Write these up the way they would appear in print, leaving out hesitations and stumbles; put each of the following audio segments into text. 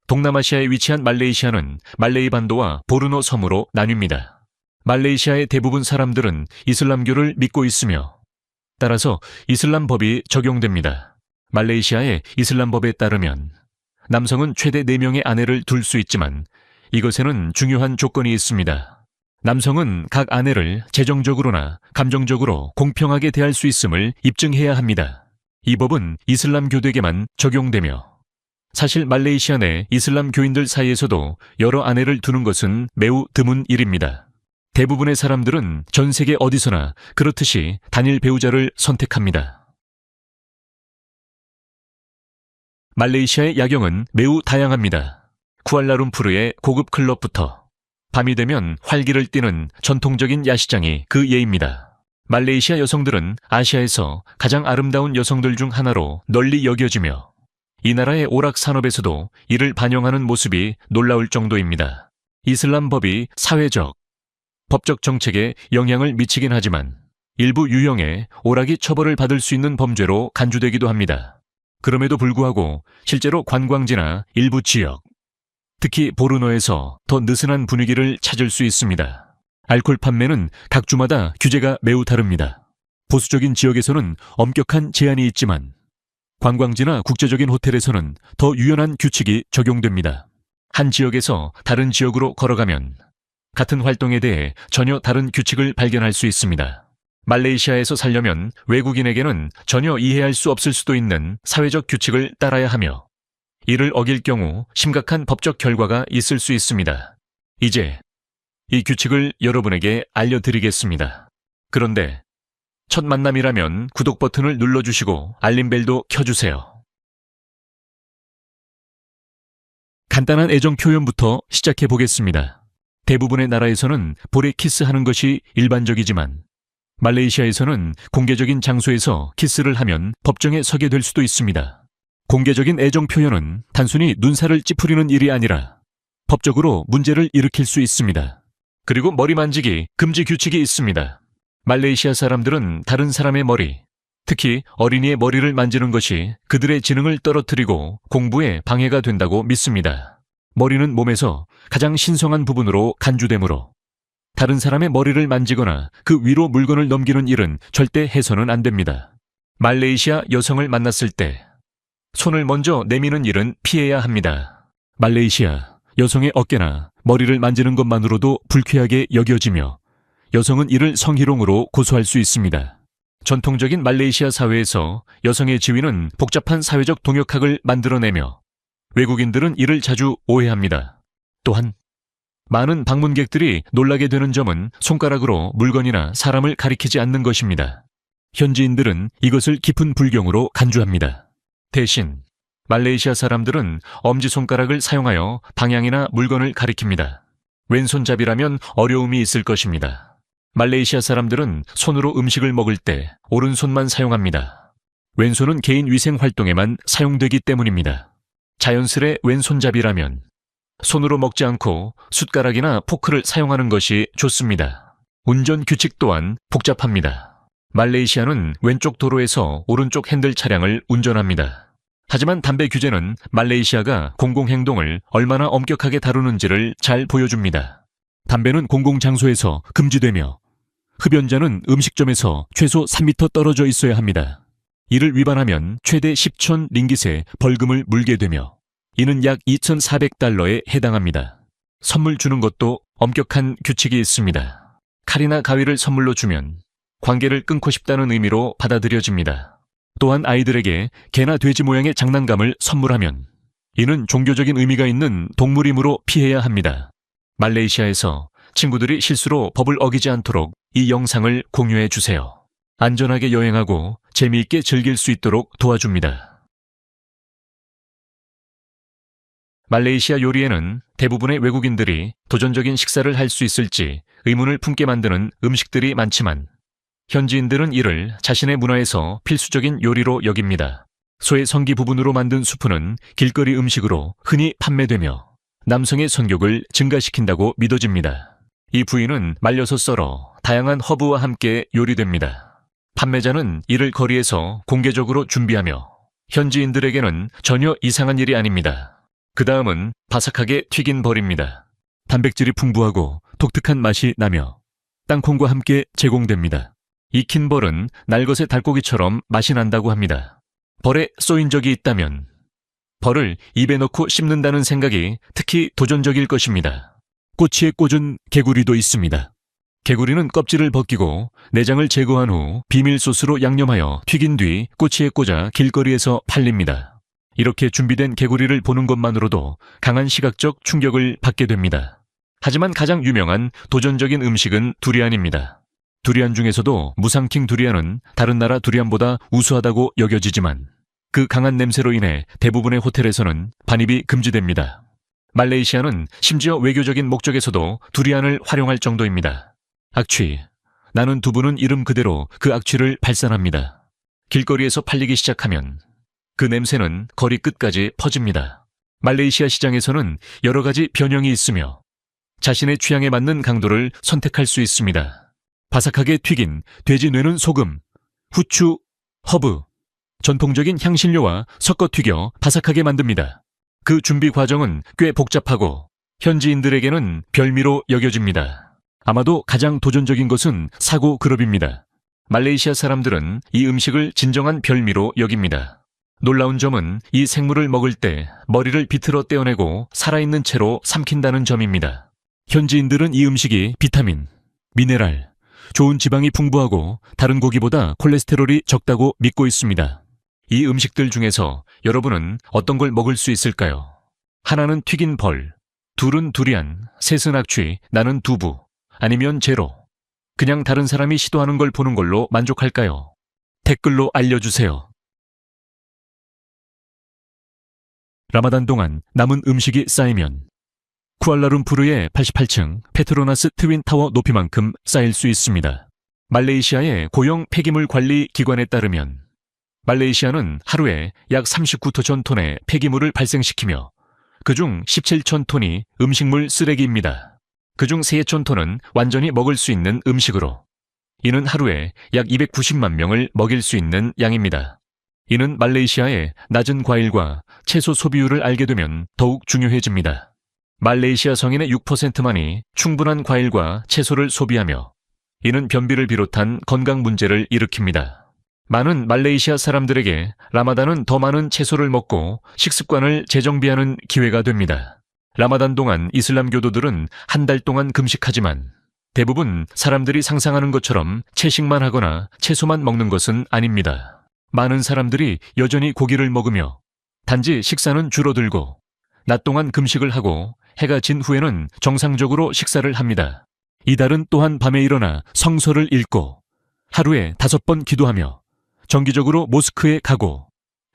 동남아시아에 위치한 말레이시아는 말레이 반도와 보르노 섬으로 나뉩니다. 말레이시아의 대부분 사람들은 이슬람교를 믿고 있으며 따라서 이슬람 법이 적용됩니다. 말레이시아의 이슬람 법에 따르면 남성은 최대 4명의 아내를 둘 수 있지만 이것에는 중요한 조건이 있습니다. 남성은 각 아내를 재정적으로나 감정적으로 공평하게 대할 수 있음을 입증해야 합니다. 이 법은 이슬람 교도에게만 적용되며 사실 말레이시아 내 이슬람 교인들 사이에서도 여러 아내를 두는 것은 매우 드문 일입니다. 대부분의 사람들은 전 세계 어디서나 그렇듯이 단일 배우자를 선택합니다. 말레이시아의 야경은 매우 다양합니다. 쿠알라룸푸르의 고급 클럽부터 밤이 되면 활기를 띠는 전통적인 야시장이 그 예입니다. 말레이시아 여성들은 아시아에서 가장 아름다운 여성들 중 하나로 널리 여겨지며 이 나라의 오락 산업에서도 이를 반영하는 모습이 놀라울 정도입니다. 이슬람 법이 사회적, 법적 정책에 영향을 미치긴 하지만 일부 유형의 오락이 처벌을 받을 수 있는 범죄로 간주되기도 합니다. 그럼에도 불구하고 실제로 관광지나 일부 지역, 특히 보르노에서 더 느슨한 분위기를 찾을 수 있습니다. 알코올 판매는 각 주마다 규제가 매우 다릅니다. 보수적인 지역에서는 엄격한 제한이 있지만 관광지나 국제적인 호텔에서는 더 유연한 규칙이 적용됩니다. 한 지역에서 다른 지역으로 걸어가면 같은 활동에 대해 전혀 다른 규칙을 발견할 수 있습니다. 말레이시아에서 살려면 외국인에게는 전혀 이해할 수 없을 수도 있는 사회적 규칙을 따라야 하며 이를 어길 경우 심각한 법적 결과가 있을 수 있습니다. 이제 이 규칙을 여러분에게 알려드리겠습니다. 그런데 첫 만남이라면 구독 버튼을 눌러주시고 알림벨도 켜주세요. 간단한 애정 표현부터 시작해 보겠습니다. 대부분의 나라에서는 볼에 키스하는 것이 일반적이지만 말레이시아에서는 공개적인 장소에서 키스를 하면 법정에 서게 될 수도 있습니다. 공개적인 애정 표현은 단순히 눈살을 찌푸리는 일이 아니라 법적으로 문제를 일으킬 수 있습니다. 그리고 머리 만지기 금지 규칙이 있습니다. 말레이시아 사람들은 다른 사람의 머리, 특히 어린이의 머리를 만지는 것이 그들의 지능을 떨어뜨리고 공부에 방해가 된다고 믿습니다. 머리는 몸에서 가장 신성한 부분으로 간주되므로 다른 사람의 머리를 만지거나 그 위로 물건을 넘기는 일은 절대 해서는 안 됩니다. 말레이시아 여성을 만났을 때 손을 먼저 내미는 일은 피해야 합니다. 말레이시아 여성의 어깨나 머리를 만지는 것만으로도 불쾌하게 여겨지며 여성은 이를 성희롱으로 고소할 수 있습니다. 전통적인 말레이시아 사회에서 여성의 지위는 복잡한 사회적 동역학을 만들어내며 외국인들은 이를 자주 오해합니다. 또한 많은 방문객들이 놀라게 되는 점은 손가락으로 물건이나 사람을 가리키지 않는 것입니다. 현지인들은 이것을 깊은 불경으로 간주합니다. 대신 말레이시아 사람들은 엄지손가락을 사용하여 방향이나 물건을 가리킵니다. 왼손잡이라면 어려움이 있을 것입니다. 말레이시아 사람들은 손으로 음식을 먹을 때 오른손만 사용합니다. 왼손은 개인 위생 활동에만 사용되기 때문입니다. 자연스레 왼손잡이라면 손으로 먹지 않고 숟가락이나 포크를 사용하는 것이 좋습니다. 운전 규칙 또한 복잡합니다. 말레이시아는 왼쪽 도로에서 오른쪽 핸들 차량을 운전합니다. 하지만 담배 규제는 말레이시아가 공공행동을 얼마나 엄격하게 다루는지를 잘 보여줍니다. 담배는 공공장소에서 금지되며 흡연자는 음식점에서 최소 3m 떨어져 있어야 합니다. 이를 위반하면 최대 10천 링깃의 벌금을 물게 되며 이는 약 2,400달러에 해당합니다. 선물 주는 것도 엄격한 규칙이 있습니다. 칼이나 가위를 선물로 주면 관계를 끊고 싶다는 의미로 받아들여집니다. 또한 아이들에게 개나 돼지 모양의 장난감을 선물하면 이는 종교적인 의미가 있는 동물이므로 피해야 합니다. 말레이시아에서 친구들이 실수로 법을 어기지 않도록 이 영상을 공유해 주세요. 안전하게 여행하고 재미있게 즐길 수 있도록 도와줍니다. 말레이시아 요리에는 대부분의 외국인들이 도전적인 식사를 할 수 있을지 의문을 품게 만드는 음식들이 많지만 현지인들은 이를 자신의 문화에서 필수적인 요리로 여깁니다. 소의 성기 부분으로 만든 수프는 길거리 음식으로 흔히 판매되며 남성의 성욕을 증가시킨다고 믿어집니다. 이 부위는 말려서 썰어 다양한 허브와 함께 요리됩니다. 판매자는 이를 거리에서 공개적으로 준비하며 현지인들에게는 전혀 이상한 일이 아닙니다. 그 다음은 바삭하게 튀긴 벌입니다. 단백질이 풍부하고 독특한 맛이 나며 땅콩과 함께 제공됩니다. 익힌 벌은 날것의 닭고기처럼 맛이 난다고 합니다. 벌에 쏘인 적이 있다면 벌을 입에 넣고 씹는다는 생각이 특히 도전적일 것입니다. 꼬치에 꽂은 개구리도 있습니다. 개구리는 껍질을 벗기고 내장을 제거한 후 비밀 소스로 양념하여 튀긴 뒤 꼬치에 꽂아 길거리에서 팔립니다. 이렇게 준비된 개구리를 보는 것만으로도 강한 시각적 충격을 받게 됩니다. 하지만 가장 유명한 도전적인 음식은 두리안입니다. 두리안 중에서도 무상킹 두리안은 다른 나라 두리안보다 우수하다고 여겨지지만 그 강한 냄새로 인해 대부분의 호텔에서는 반입이 금지됩니다. 말레이시아는 심지어 외교적인 목적에서도 두리안을 활용할 정도입니다. 악취. 나는 두부는 이름 그대로 그 악취를 발산합니다. 길거리에서 팔리기 시작하면 그 냄새는 거리 끝까지 퍼집니다. 말레이시아 시장에서는 여러 가지 변형이 있으며 자신의 취향에 맞는 강도를 선택할 수 있습니다. 바삭하게 튀긴 돼지 뇌는 소금, 후추, 허브, 전통적인 향신료와 섞어 튀겨 바삭하게 만듭니다. 그 준비 과정은 꽤 복잡하고 현지인들에게는 별미로 여겨집니다. 아마도 가장 도전적인 것은 사고 그럽입니다. 말레이시아 사람들은 이 음식을 진정한 별미로 여깁니다. 놀라운 점은 이 생물을 먹을 때 머리를 비틀어 떼어내고 살아있는 채로 삼킨다는 점입니다. 현지인들은 이 음식이 비타민, 미네랄, 좋은 지방이 풍부하고 다른 고기보다 콜레스테롤이 적다고 믿고 있습니다. 이 음식들 중에서 여러분은 어떤 걸 먹을 수 있을까요? 하나는 튀긴 벌, 둘은 두리안, 셋은 악취, 나는 두부, 아니면 제로. 그냥 다른 사람이 시도하는 걸 보는 걸로 만족할까요? 댓글로 알려주세요. 라마단 동안 남은 음식이 쌓이면 쿠알라룸푸르의 88층 페트로나스 트윈타워 높이만큼 쌓일 수 있습니다. 말레이시아의 고용 폐기물 관리 기관에 따르면 말레이시아는 하루에 약 39톤 톤의 폐기물을 발생시키며 그중 17천 톤이 음식물 쓰레기입니다. 그중 3천 톤은 완전히 먹을 수 있는 음식으로 이는 하루에 약 290만 명을 먹일 수 있는 양입니다. 이는 말레이시아의 낮은 과일과 채소 소비율을 알게 되면 더욱 중요해집니다. 말레이시아 성인의 6%만이 충분한 과일과 채소를 소비하며 이는 변비를 비롯한 건강 문제를 일으킵니다. 많은 말레이시아 사람들에게 라마단은 더 많은 채소를 먹고 식습관을 재정비하는 기회가 됩니다. 라마단 동안 이슬람교도들은 한 달 동안 금식하지만 대부분 사람들이 상상하는 것처럼 채식만 하거나 채소만 먹는 것은 아닙니다. 많은 사람들이 여전히 고기를 먹으며 단지 식사는 줄어들고 낮 동안 금식을 하고 해가 진 후에는 정상적으로 식사를 합니다. 이달은 또한 밤에 일어나 성서를 읽고 하루에 5번 기도하며 정기적으로 모스크에 가고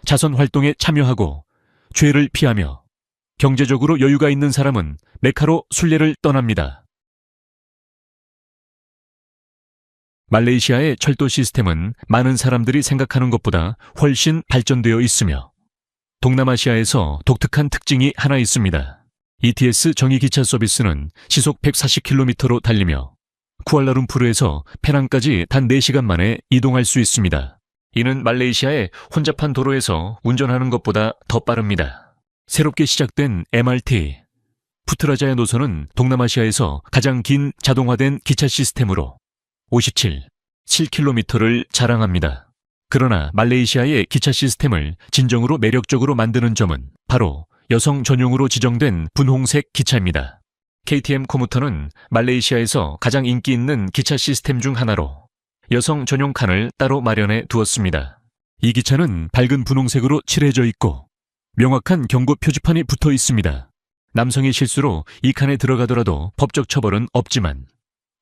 자선 활동에 참여하고 죄를 피하며 경제적으로 여유가 있는 사람은 메카로 순례를 떠납니다. 말레이시아의 철도 시스템은 많은 사람들이 생각하는 것보다 훨씬 발전되어 있으며 동남아시아에서 독특한 특징이 하나 있습니다. ETS 정의기차 서비스는 시속 140km로 달리며 쿠알라룸푸르에서 페낭까지 단 4시간 만에 이동할 수 있습니다. 이는 말레이시아의 혼잡한 도로에서 운전하는 것보다 더 빠릅니다. 새롭게 시작된 MRT, 푸트라자야 노선은 동남아시아에서 가장 긴 자동화된 기차 시스템으로 7km를 자랑합니다. 그러나 말레이시아의 기차 시스템을 진정으로 매력적으로 만드는 점은 바로 여성 전용으로 지정된 분홍색 기차입니다. KTM 코무터는 말레이시아에서 가장 인기 있는 기차 시스템 중 하나로 여성 전용 칸을 따로 마련해 두었습니다. 이 기차는 밝은 분홍색으로 칠해져 있고 명확한 경고 표지판이 붙어 있습니다. 남성이 실수로 이 칸에 들어가더라도 법적 처벌은 없지만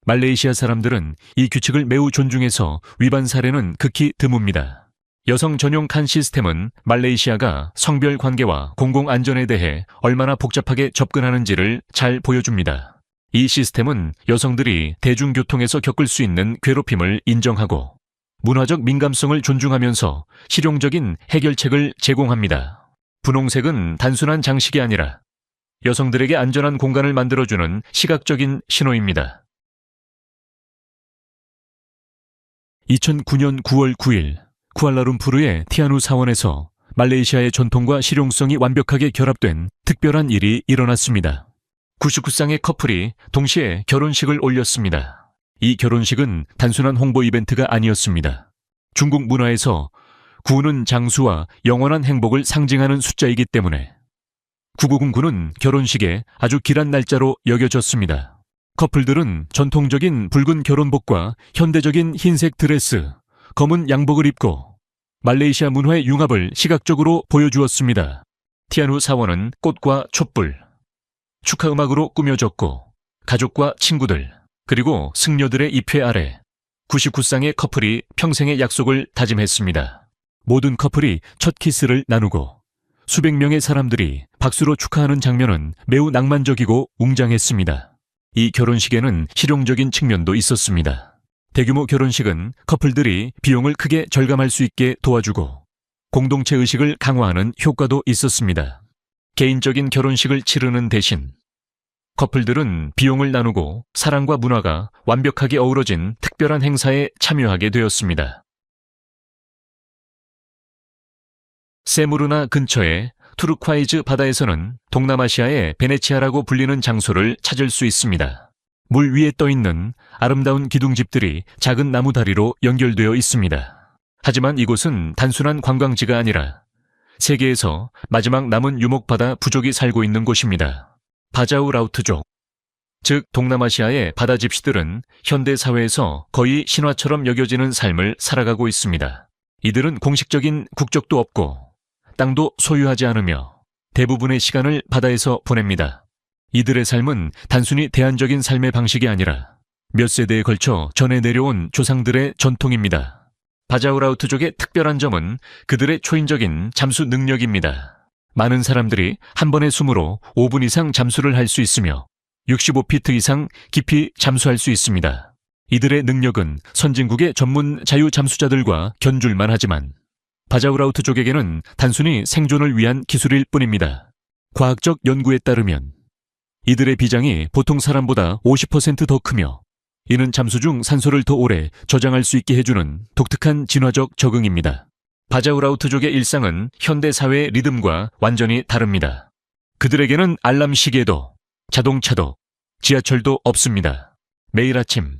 말레이시아 사람들은 이 규칙을 매우 존중해서 위반 사례는 극히 드뭅니다. 여성 전용 칸 시스템은 말레이시아가 성별 관계와 공공안전에 대해 얼마나 복잡하게 접근하는지를 잘 보여줍니다. 이 시스템은 여성들이 대중교통에서 겪을 수 있는 괴롭힘을 인정하고 문화적 민감성을 존중하면서 실용적인 해결책을 제공합니다. 분홍색은 단순한 장식이 아니라 여성들에게 안전한 공간을 만들어주는 시각적인 신호입니다. 2009년 9월 9일 쿠알라룸푸르의 티아누 사원에서 말레이시아의 전통과 실용성이 완벽하게 결합된 특별한 일이 일어났습니다. 99쌍의 커플이 동시에 결혼식을 올렸습니다. 이 결혼식은 단순한 홍보 이벤트가 아니었습니다. 중국 문화에서 9는 장수와 영원한 행복을 상징하는 숫자이기 때문에 9909는 결혼식의 아주 길한 날짜로 여겨졌습니다. 커플들은 전통적인 붉은 결혼복과 현대적인 흰색 드레스, 검은 양복을 입고 말레이시아 문화의 융합을 시각적으로 보여주었습니다. 티안후 사원은 꽃과 촛불, 축하 음악으로 꾸며졌고 가족과 친구들, 그리고 승려들의 입회 아래 99쌍의 커플이 평생의 약속을 다짐했습니다. 모든 커플이 첫 키스를 나누고 수백 명의 사람들이 박수로 축하하는 장면은 매우 낭만적이고 웅장했습니다. 이 결혼식에는 실용적인 측면도 있었습니다. 대규모 결혼식은 커플들이 비용을 크게 절감할 수 있게 도와주고 공동체 의식을 강화하는 효과도 있었습니다. 개인적인 결혼식을 치르는 대신 커플들은 비용을 나누고 사랑과 문화가 완벽하게 어우러진 특별한 행사에 참여하게 되었습니다. 세무르나 근처의 투르콰이즈 바다에서는 동남아시아의 베네치아라고 불리는 장소를 찾을 수 있습니다. 물 위에 떠있는 아름다운 기둥집들이 작은 나무 다리로 연결되어 있습니다. 하지만 이곳은 단순한 관광지가 아니라 세계에서 마지막 남은 유목바다 부족이 살고 있는 곳입니다. 바자우 라우트족, 즉 동남아시아의 바다 집시들은 현대 사회에서 거의 신화처럼 여겨지는 삶을 살아가고 있습니다. 이들은 공식적인 국적도 없고 땅도 소유하지 않으며 대부분의 시간을 바다에서 보냅니다. 이들의 삶은 단순히 대안적인 삶의 방식이 아니라 몇 세대에 걸쳐 전해 내려온 조상들의 전통입니다. 바자우라우트족의 특별한 점은 그들의 초인적인 잠수 능력입니다. 많은 사람들이 한 번의 숨으로 5분 이상 잠수를 할 수 있으며 65피트 이상 깊이 잠수할 수 있습니다. 이들의 능력은 선진국의 전문 자유 잠수자들과 견줄만 하지만 바자우라우트족에게는 단순히 생존을 위한 기술일 뿐입니다. 과학적 연구에 따르면 이들의 비장이 보통 사람보다 50% 더 크며 이는 잠수 중 산소를 더 오래 저장할 수 있게 해주는 독특한 진화적 적응입니다. 바자우라우트족의 일상은 현대 사회의 리듬과 완전히 다릅니다. 그들에게는 알람 시계도, 자동차도, 지하철도 없습니다. 매일 아침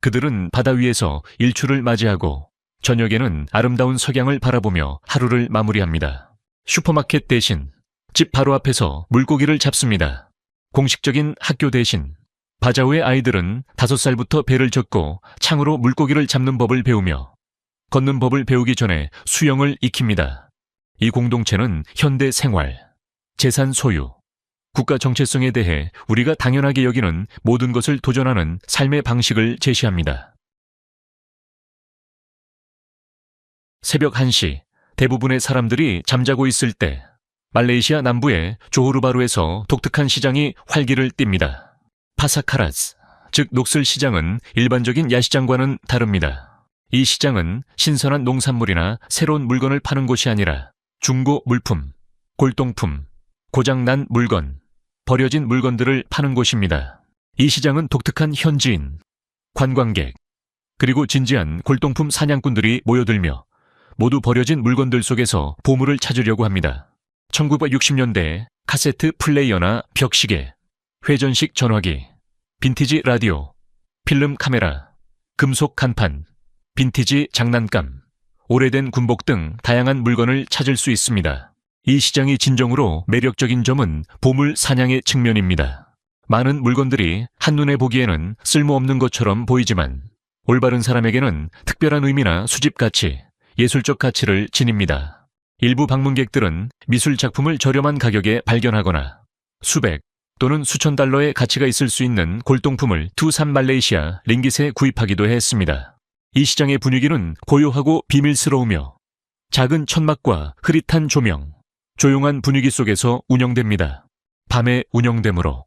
그들은 바다 위에서 일출을 맞이하고 저녁에는 아름다운 석양을 바라보며 하루를 마무리합니다. 슈퍼마켓 대신 집 바로 앞에서 물고기를 잡습니다. 공식적인 학교 대신 바자우의 아이들은 5살부터 배를 젓고 창으로 물고기를 잡는 법을 배우며 걷는 법을 배우기 전에 수영을 익힙니다. 이 공동체는 현대 생활, 재산 소유, 국가 정체성에 대해 우리가 당연하게 여기는 모든 것을 도전하는 삶의 방식을 제시합니다. 새벽 1시, 대부분의 사람들이 잠자고 있을 때 말레이시아 남부의 조호르바루에서 독특한 시장이 활기를 띱니다. 파사카라스, 즉 녹슬 시장은 일반적인 야시장과는 다릅니다. 이 시장은 신선한 농산물이나 새로운 물건을 파는 곳이 아니라 중고 물품, 골동품, 고장난 물건, 버려진 물건들을 파는 곳입니다. 이 시장은 독특한 현지인, 관광객, 그리고 진지한 골동품 사냥꾼들이 모여들며 모두 버려진 물건들 속에서 보물을 찾으려고 합니다. 1960년대 카세트 플레이어나 벽시계, 회전식 전화기, 빈티지 라디오, 필름 카메라, 금속 간판, 빈티지 장난감, 오래된 군복 등 다양한 물건을 찾을 수 있습니다. 이 시장이 진정으로 매력적인 점은 보물 사냥의 측면입니다. 많은 물건들이 한눈에 보기에는 쓸모없는 것처럼 보이지만 올바른 사람에게는 특별한 의미나 수집 가치, 예술적 가치를 지닙니다. 일부 방문객들은 미술 작품을 저렴한 가격에 발견하거나 수백 또는 수천 달러의 가치가 있을 수 있는 골동품을 2-3 말레이시아 링깃에 구입하기도 했습니다. 이 시장의 분위기는 고요하고 비밀스러우며 작은 천막과 흐릿한 조명, 조용한 분위기 속에서 운영됩니다. 밤에 운영되므로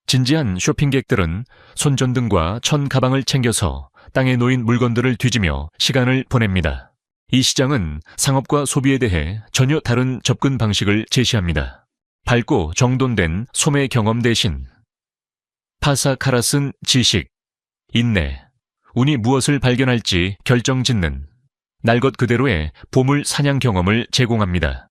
진지한 쇼핑객들은 손전등과 천 가방을 챙겨서 땅에 놓인 물건들을 뒤지며 시간을 보냅니다. 이 시장은 상업과 소비에 대해 전혀 다른 접근 방식을 제시합니다. 밝고 정돈된 소매 경험 대신 파사카라스는 지식, 인내, 운이 무엇을 발견할지 결정짓는 날 것 그대로의 보물 사냥 경험을 제공합니다.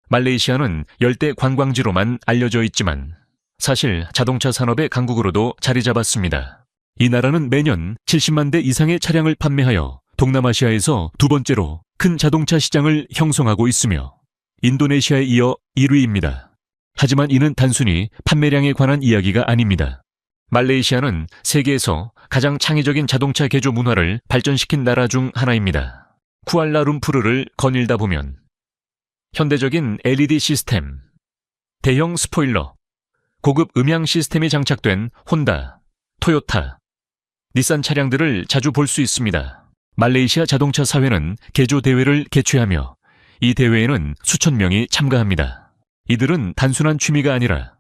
말레이시아는 열대 관광지로만 알려져 있지만 사실 자동차 산업의 강국으로도 자리 잡았습니다. 이 나라는 매년 70만 대 이상의 차량을 판매하여 동남아시아에서 두 번째로 큰 자동차 시장을 형성하고 있으며 인도네시아에 이어 1위입니다. 하지만 이는 단순히 판매량에 관한 이야기가 아닙니다. 말레이시아는 세계에서 가장 창의적인 자동차 개조 문화를 발전시킨 나라 중 하나입니다. 쿠알라룸푸르를 거닐다 보면 현대적인 LED 시스템, 대형 스포일러, 고급 음향 시스템이 장착된 혼다, 토요타, 닛산 차량들을 자주 볼 수 있습니다. 말레이시아 자동차 사회는 개조 대회를 개최하며 이 대회에는 수천 명이 참가합니다. 이들은 단순한 취미가 아니라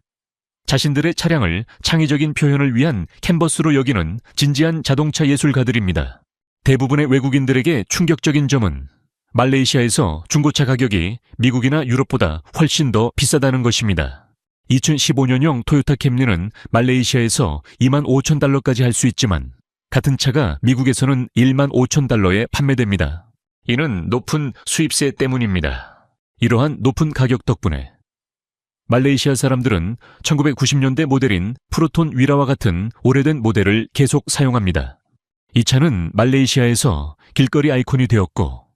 자신들의 차량을 창의적인 표현을 위한 캔버스로 여기는 진지한 자동차 예술가들입니다. 대부분의 외국인들에게 충격적인 점은 말레이시아에서 중고차 가격이 미국이나 유럽보다 훨씬 더 비싸다는 것입니다. 2015년형 토요타 캠리는 말레이시아에서 25,000달러까지 할 수 있지만 같은 차가 미국에서는 15,000달러에 판매됩니다. 이는 높은 수입세 때문입니다. 이러한 높은 가격 덕분에 말레이시아 사람들은 1990년대 모델인 프로톤 위라와 같은 오래된 모델을 계속 사용합니다. 이 차는 말레이시아에서 길거리 아이콘이 되었고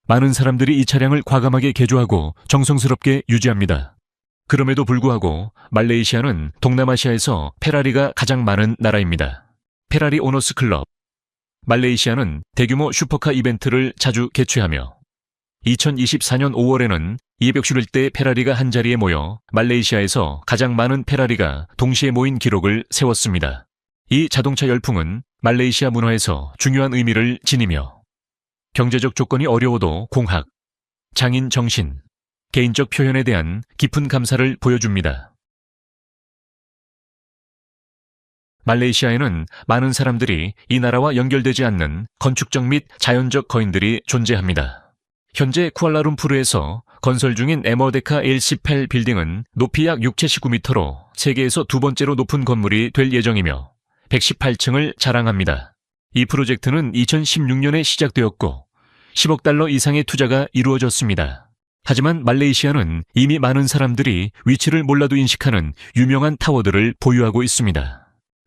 많은 사람들이 이 차량을 과감하게 개조하고 정성스럽게 유지합니다. 그럼에도 불구하고 말레이시아는 동남아시아에서 페라리가 가장 많은 나라입니다. 페라리 오너스 클럽. 말레이시아는 대규모 슈퍼카 이벤트를 자주 개최하며 2024년 5월에는 251대의 페라리가 한자리에 모여 말레이시아에서 가장 많은 페라리가 동시에 모인 기록을 세웠습니다. 이 자동차 열풍은 말레이시아 문화에서 중요한 의미를 지니며 경제적 조건이 어려워도 공학, 장인 정신, 개인적 표현에 대한 깊은 감사를 보여줍니다. 말레이시아에는 많은 사람들이 이 나라와 연결되지 않는 건축적 및 자연적 거인들이 존재합니다. 현재 쿠알라룸푸르에서 건설 중인 에머데카 El18 빌딩은 높이 약 679m로 세계에서 두 번째로 높은 건물이 될 예정이며 118층을 자랑합니다. 이 프로젝트는 2016년에 시작되었고 10억 달러 이상의 투자가 이루어졌습니다. 하지만 말레이시아는 이미 많은 사람들이 위치를 몰라도 인식하는 유명한 타워들을 보유하고 있습니다.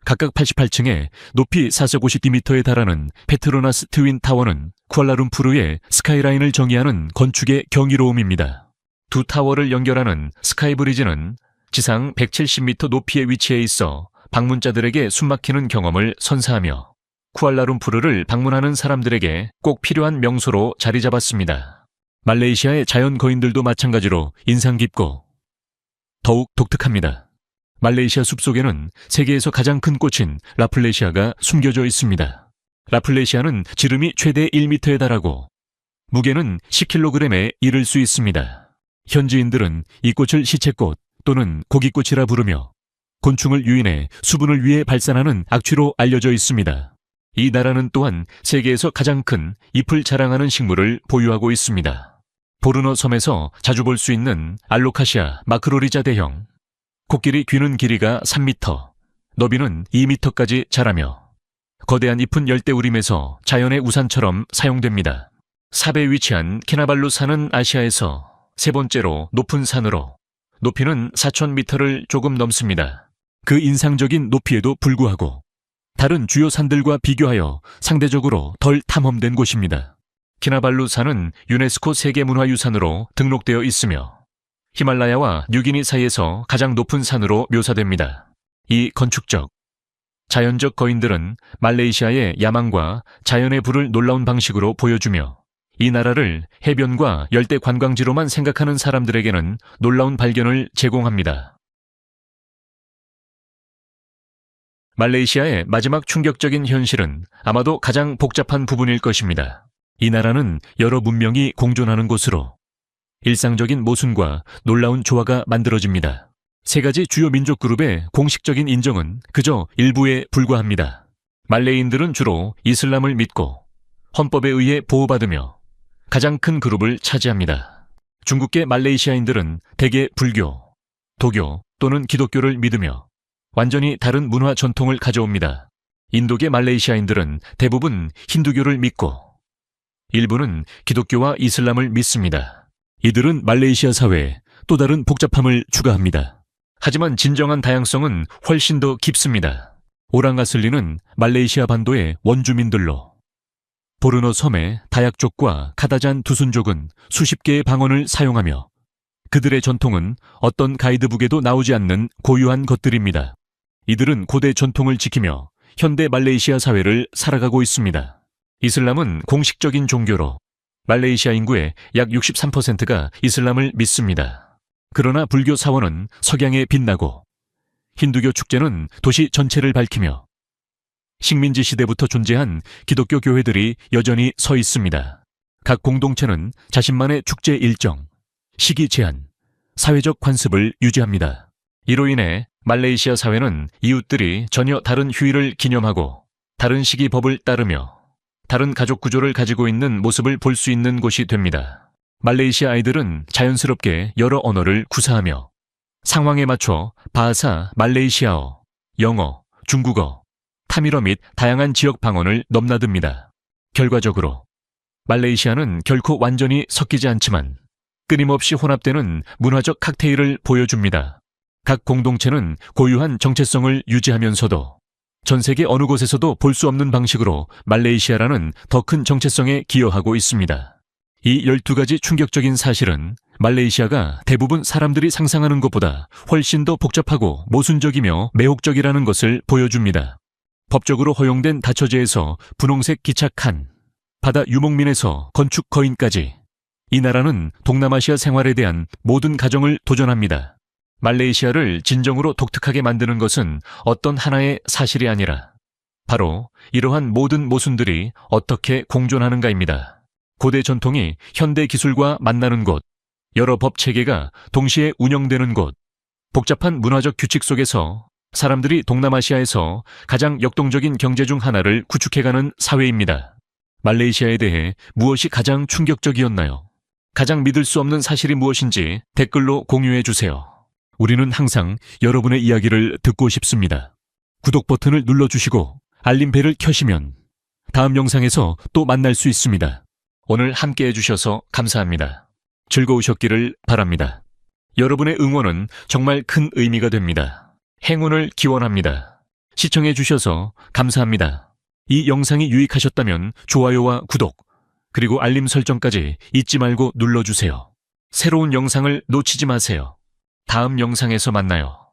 각각 88층에 높이 452m에 달하는 페트로나스 트윈 타워는 쿠알라룸푸르의 스카이라인을 정의하는 건축의 경이로움입니다. 두 타워를 연결하는 스카이브리지는 지상 170m 높이에 위치해 있어 방문자들에게 숨막히는 경험을 선사하며 쿠알라룸푸르를 방문하는 사람들에게 꼭 필요한 명소로 자리 잡았습니다. 말레이시아의 자연 거인들도 마찬가지로 인상 깊고 더욱 독특합니다. 말레이시아 숲속에는 세계에서 가장 큰 꽃인 라플레시아가 숨겨져 있습니다. 라플레시아는 지름이 최대 1m에 달하고 무게는 10kg에 이를 수 있습니다. 현지인들은 이 꽃을 시체꽃 또는 고기꽃이라 부르며 곤충을 유인해 수분을 위해 발산하는 악취로 알려져 있습니다. 이 나라는 또한 세계에서 가장 큰 잎을 자랑하는 식물을 보유하고 있습니다. 보르너 섬에서 자주 볼 수 있는 알로카시아 마크로리자 대형, 코끼리 귀는 길이가 3m, 너비는 2m까지 자라며 거대한 잎은 열대우림에서 자연의 우산처럼 사용됩니다. 삽에 위치한 키나발루 산은 아시아에서 세 번째로 높은 산으로 높이는 4,000m를 조금 넘습니다. 그 인상적인 높이에도 불구하고 다른 주요 산들과 비교하여 상대적으로 덜 탐험된 곳입니다. 키나발루 산은 유네스코 세계문화유산으로 등록되어 있으며 히말라야와 뉴기니 사이에서 가장 높은 산으로 묘사됩니다. 이 건축적, 자연적 거인들은 말레이시아의 야망과 자연의 불을 놀라운 방식으로 보여주며 이 나라를 해변과 열대 관광지로만 생각하는 사람들에게는 놀라운 발견을 제공합니다. 말레이시아의 마지막 충격적인 현실은 아마도 가장 복잡한 부분일 것입니다. 이 나라는 여러 문명이 공존하는 곳으로 일상적인 모순과 놀라운 조화가 만들어집니다. 세 가지 주요 민족 그룹의 공식적인 인정은 그저 일부에 불과합니다. 말레이인들은 주로 이슬람을 믿고 헌법에 의해 보호받으며 가장 큰 그룹을 차지합니다. 중국계 말레이시아인들은 대개 불교, 도교 또는 기독교를 믿으며 완전히 다른 문화 전통을 가져옵니다. 인도계 말레이시아인들은 대부분 힌두교를 믿고 일부는 기독교와 이슬람을 믿습니다. 이들은 말레이시아 사회에 또 다른 복잡함을 추가합니다. 하지만 진정한 다양성은 훨씬 더 깊습니다. 오랑아슬리는 말레이시아 반도의 원주민들로 보르노 섬의 다약족과 카다잔 두순족은 수십 개의 방언을 사용하며 그들의 전통은 어떤 가이드북에도 나오지 않는 고유한 것들입니다. 이들은 고대 전통을 지키며 현대 말레이시아 사회를 살아가고 있습니다. 이슬람은 공식적인 종교로 말레이시아 인구의 약 63%가 이슬람을 믿습니다. 그러나 불교 사원은 석양에 빛나고 힌두교 축제는 도시 전체를 밝히며 식민지 시대부터 존재한 기독교 교회들이 여전히 서 있습니다. 각 공동체는 자신만의 축제 일정, 시기 제한, 사회적 관습을 유지합니다. 이로 인해 말레이시아 사회는 이웃들이 전혀 다른 휴일을 기념하고 다른 시기 법을 따르며 다른 가족 구조를 가지고 있는 모습을 볼 수 있는 곳이 됩니다. 말레이시아 아이들은 자연스럽게 여러 언어를 구사하며 상황에 맞춰 바하사, 말레이시아어, 영어, 중국어, 타밀어 및 다양한 지역 방언을 넘나듭니다. 결과적으로 말레이시아는 결코 완전히 섞이지 않지만 끊임없이 혼합되는 문화적 칵테일을 보여줍니다. 각 공동체는 고유한 정체성을 유지하면서도 전 세계 어느 곳에서도 볼 수 없는 방식으로 말레이시아라는 더 큰 정체성에 기여하고 있습니다. 이 12가지 충격적인 사실은 말레이시아가 대부분 사람들이 상상하는 것보다 훨씬 더 복잡하고 모순적이며 매혹적이라는 것을 보여줍니다. 법적으로 허용된 다처제에서 분홍색 기차 칸, 바다 유목민에서 건축 거인까지 이 나라는 동남아시아 생활에 대한 모든 가정을 도전합니다. 말레이시아를 진정으로 독특하게 만드는 것은 어떤 하나의 사실이 아니라 바로 이러한 모든 모순들이 어떻게 공존하는가입니다. 고대 전통이 현대 기술과 만나는 곳, 여러 법 체계가 동시에 운영되는 곳, 복잡한 문화적 규칙 속에서 사람들이 동남아시아에서 가장 역동적인 경제 중 하나를 구축해가는 사회입니다. 말레이시아에 대해 무엇이 가장 충격적이었나요? 가장 믿을 수 없는 사실이 무엇인지 댓글로 공유해 주세요. 우리는 항상 여러분의 이야기를 듣고 싶습니다. 구독 버튼을 눌러주시고 알림벨을 켜시면 다음 영상에서 또 만날 수 있습니다. 오늘 함께 해주셔서 감사합니다. 즐거우셨기를 바랍니다. 여러분의 응원은 정말 큰 의미가 됩니다. 행운을 기원합니다. 시청해 주셔서 감사합니다. 이 영상이 유익하셨다면 좋아요와 구독, 그리고 알림 설정까지 잊지 말고 눌러주세요. 새로운 영상을 놓치지 마세요. 다음 영상에서 만나요.